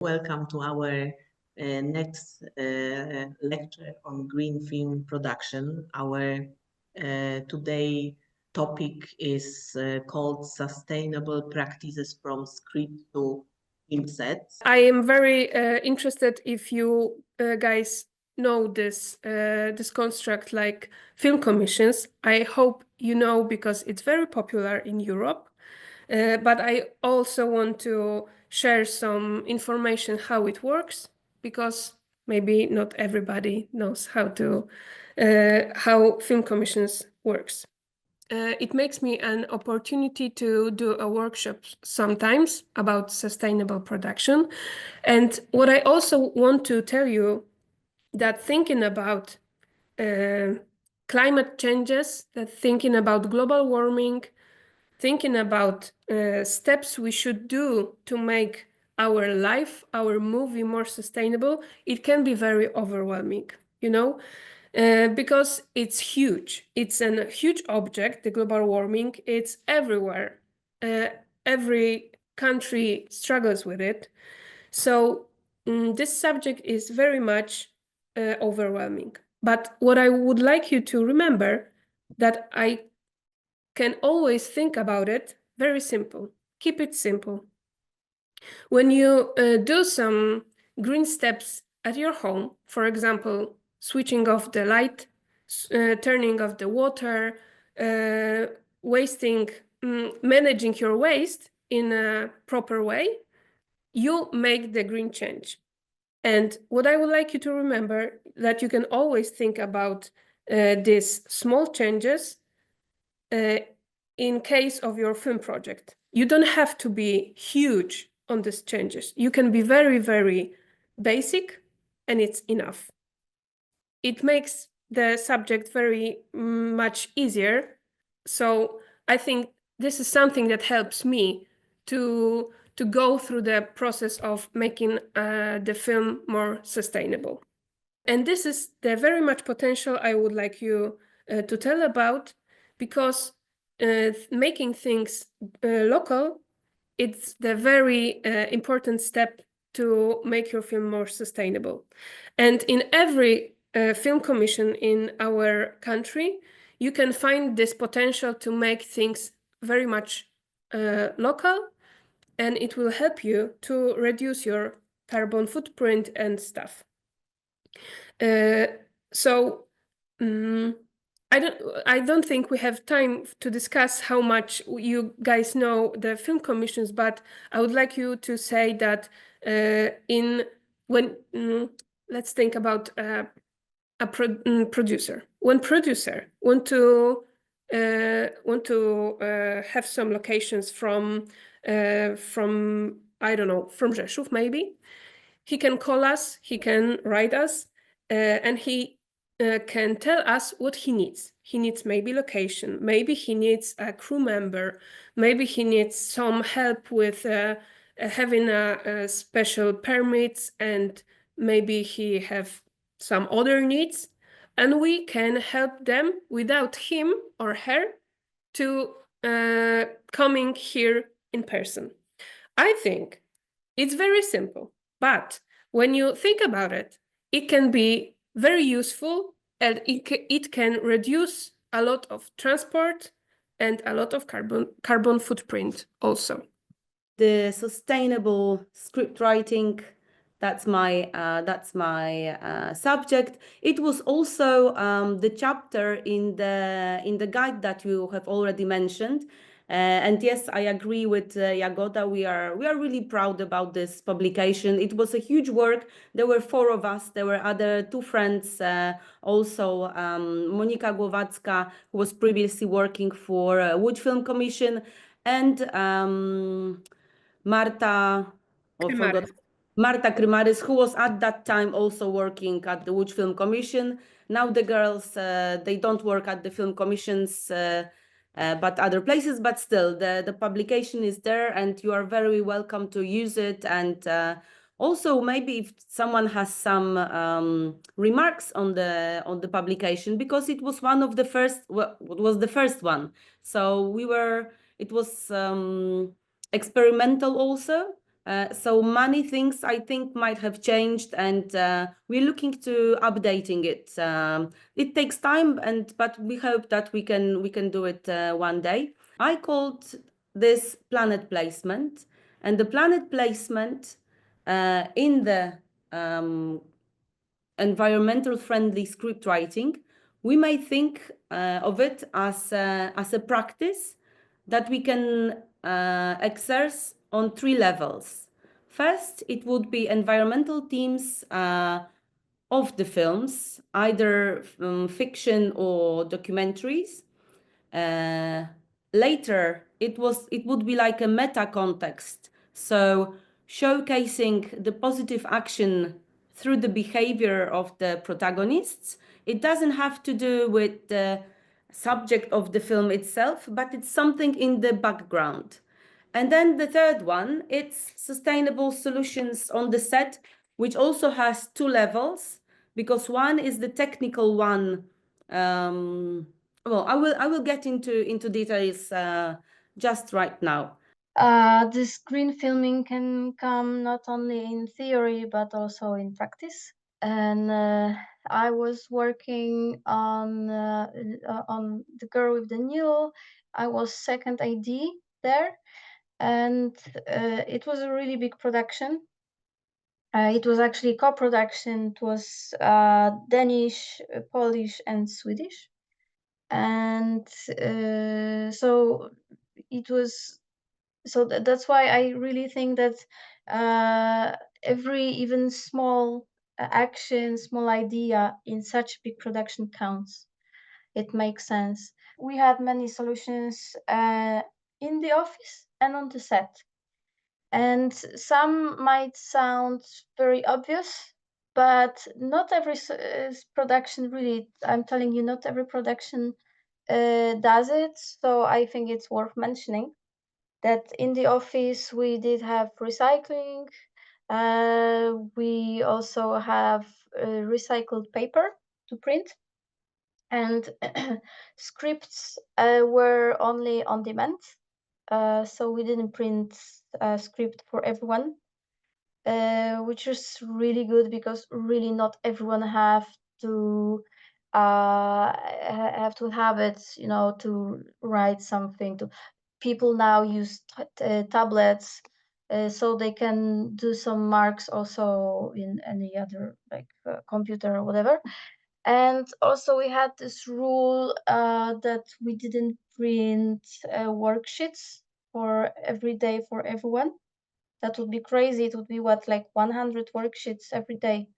Welcome to our next lecture on green film production. Our today topic is called Sustainable Practices from Script to Film Sets. I am very interested if you guys know this this construct like film commissions. I hope you know because it's very popular in Europe. But I also want to share some information how it works, because maybe not everybody knows how film commissions works. It makes me an opportunity to do a workshop sometimes about sustainable production. And what I also want to tell you, that thinking about climate changes, that thinking about global warming, thinking about steps we should do to make our life, our movie more sustainable, it can be very overwhelming, you know, because it's huge. It's a huge object, the global warming. It's everywhere. Every country struggles with it. So this subject is very much overwhelming. But what I would like you to remember, that I can always think about it very simple. Keep it simple. When you do some green steps at your home, for example, switching off the light, turning off the water, managing your waste in a proper way, you make the green change. And what I would like you to remember, that you can always think about these small changes in case of your film project. You don't have to be huge on these changes. You can be very, very basic, and it's enough. It makes the subject very much easier. So I think this is something that helps me to go through the process of making the film more sustainable. And this is the very much potential I would like you to tell about, because making things local, it's the very important step to make your film more sustainable. And in every film commission in our country, you can find this potential to make things very much local, and it will help you to reduce your carbon footprint and stuff. I don't think we have time to discuss how much you guys know the film commissions, but I would like you to say that let's think about a producer. When producer want to have some locations from I don't know, from Rzeszów maybe, he can call us, he can write us, and he can tell us what he needs. He needs maybe location, maybe he needs a crew member, maybe he needs some help with having a special permits, and maybe he have some other needs, and we can help them without him or her to coming here in person. I think it's very simple, but when you think about it, it can be very useful, and it can reduce a lot of transport and a lot of carbon footprint also. The sustainable script writing, that's my subject. It was also the chapter in the guide that you have already mentioned. And yes, I agree with Jagoda. We are really proud about this publication. It was a huge work. There were 4 of us. There were other 2 friends, also Monika Głowacka, who was previously working for Łódź Film Commission, and Marta Krymarys, who was at that time also working at the Łódź Film Commission. Now the girls, they don't work at the film commissions, but other places, but still the publication is there, and you are very welcome to use it. And also, maybe if someone has some remarks on the publication, because it was one of the first, well, it was the first one, so it was experimental also. So many things I think might have changed, and we're looking to updating it. It takes time, but we hope that we can do it one day. I called this planet placement, and the planet placement in the environmental friendly script writing, we may think of it as a practice that we can exercise on 3 levels. First, it would be environmental themes of the films, either fiction or documentaries. Later, it would be like a meta context, so showcasing the positive action through the behavior of the protagonists. It doesn't have to do with the subject of the film itself, but it's something in the background. And then the third one, it's sustainable solutions on the set, which also has 2 levels, because one is the technical one. Well, I will get into details just right now. This green filming can come not only in theory but also in practice. And I was working on The Girl with the Needle. I was second AD there, and it was a really big production. It was actually co-production. It was Danish, Polish, and Swedish, and so it was. So that's why I really think that every even small action, small idea in such big production counts. It makes sense. We had many solutions in the office and on the set. And some might sound very obvious, but not every production really, I'm telling you, not every production does it. So I think it's worth mentioning that in the office we did have recycling. We also have recycled paper to print, and scripts were only on demand. So we didn't print a script for everyone, which is really good because really not everyone have to have it, you know, to write something. People now use tablets, so they can do some marks also in any other like computer or whatever. And also we had this rule that we didn't print worksheets for every day for everyone. That would be crazy. It would be what, like 100 worksheets every day.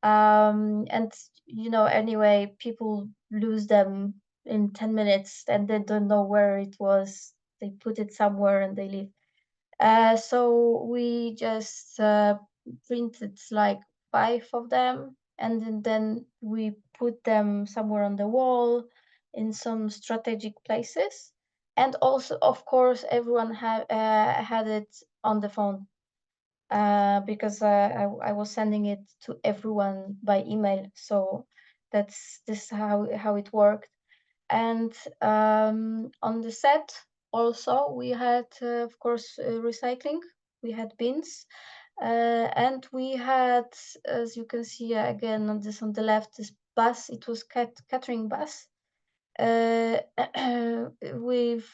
And you know, anyway, people lose them in 10 minutes and they don't know where it was. They put it somewhere and they leave. So we just printed like 5 of them, and then we put them somewhere on the wall in some strategic places. And also, of course, everyone had it on the phone. Because I was sending it to everyone by email, so this is how it worked. And on the set also we had of course recycling. We had bins, and we had, as you can see again on the left, this bus. It was catering bus with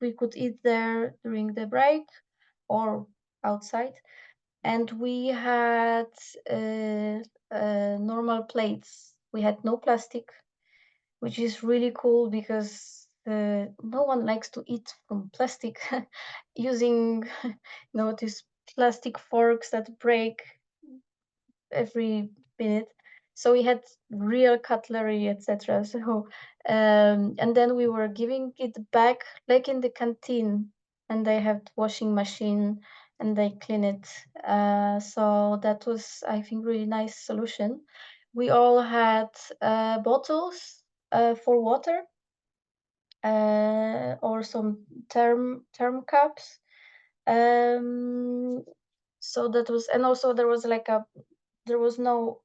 we could eat there during the break or outside, and we had normal plates. We had no plastic, which is really cool because no one likes to eat from plastic using these plastic forks that break every minute. So we had real cutlery, etc. So and then we were giving it back like in the canteen, and they have washing machine and they clean it. So that was, I think, really nice solution. We all had bottles for water or some therm cups. So that was, and also there was no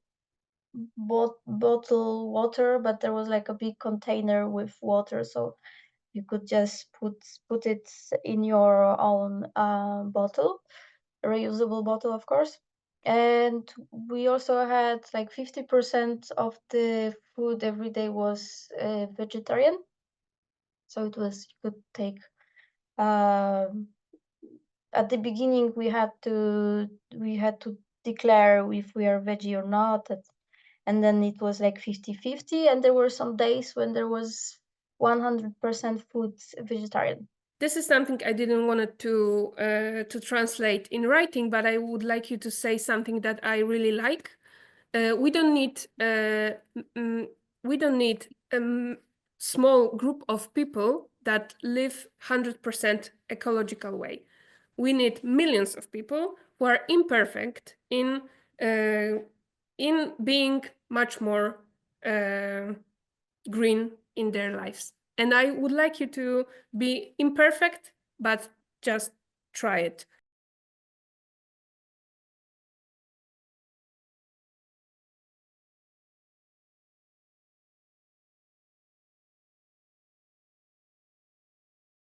bottle water, but there was like a big container with water. So you could just put it in your own bottle, reusable bottle, of course. And we also had like 50% of the food every day was vegetarian. So it was, you could take, at the beginning we had to declare if we are veggie or not, and then it was like 50-50, and there were some days when there was 100% food vegetarian. This is something I didn't want to translate in writing, but I would like you to say something that I really like. We don't need small group of people that live 100% ecological way. We need millions of people who are imperfect in being much more green in their lives. And I would like you to be imperfect, but just try it.